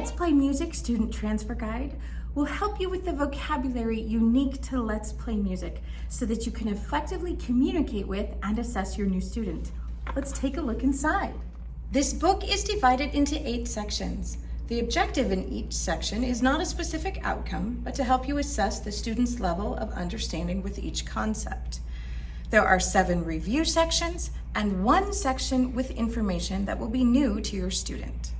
Let's Play Music Student Transfer Guide will help you with the vocabulary unique to Let's Play Music so that you can effectively communicate with and assess your new student. Let's take a look inside. This book is divided into 8 sections. The objective in each section is not a specific outcome, but to help you assess the student's level of understanding with each concept. There are 7 review sections and 1 section with information that will be new to your student.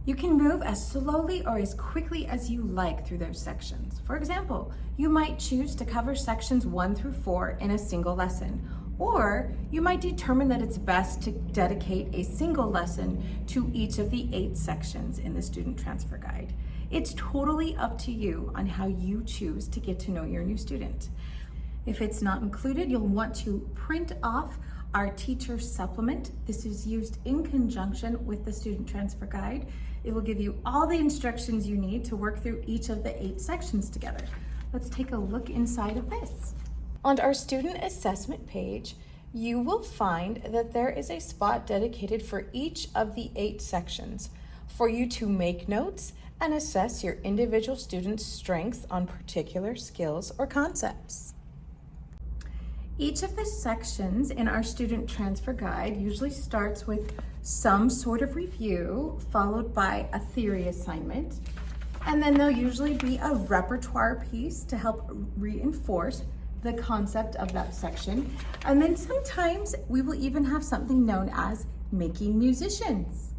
You can move as slowly or as quickly as you like through those sections. For example, you might choose to cover sections 1 through 4 in a single lesson, or you might determine that it's best to dedicate a single lesson to each of the 8 sections in the Student Transfer Guide. It's totally up to you on how you choose to get to know your new student. If it's not included, you'll want to print off our teacher supplement. This is used in conjunction with the Student Transfer Guide. It will give you all the instructions you need to work through each of the 8 sections together. Let's take a look inside of this. On our student assessment page, you will find that there is a spot dedicated for each of the 8 sections for you to make notes and assess your individual student's strengths on particular skills or concepts. Each of the sections in our Student Transfer Guide usually starts with some sort of review, followed by a theory assignment, and then there'll usually be a repertoire piece to help reinforce the concept of that section. And then sometimes we will even have something known as making musicians.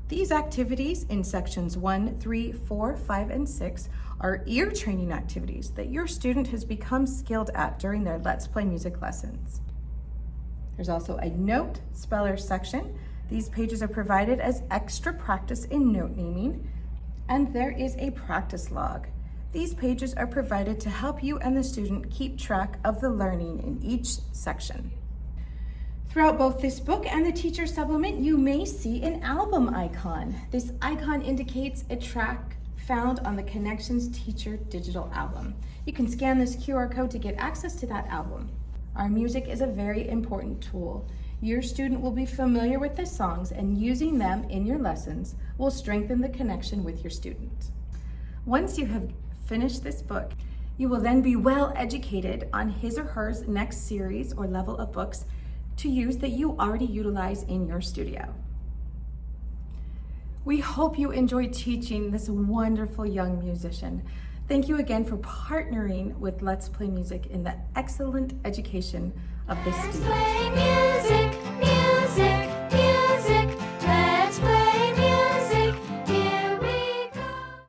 These activities in sections 1, 3, 4, 5, and 6 are ear training activities that your student has become skilled at during their Let's Play Music lessons. There's also a note speller section. These pages are provided as extra practice in note naming, and there is a practice log. These pages are provided to help you and the student keep track of the learning in each section. Throughout both this book and the teacher supplement, you may see an album icon. This icon indicates a track found on the Connections Teacher digital album. You can scan this QR code to get access to that album. Our music is a very important tool. Your student will be familiar with the songs, and using them in your lessons will strengthen the connection with your student. Once you have finished this book, you will then be well educated on his or her next series or level of books to use that you already utilize in your studio. We hope you enjoyed teaching this wonderful young musician. Thank you again for partnering with Let's Play Music in the excellent education of this student.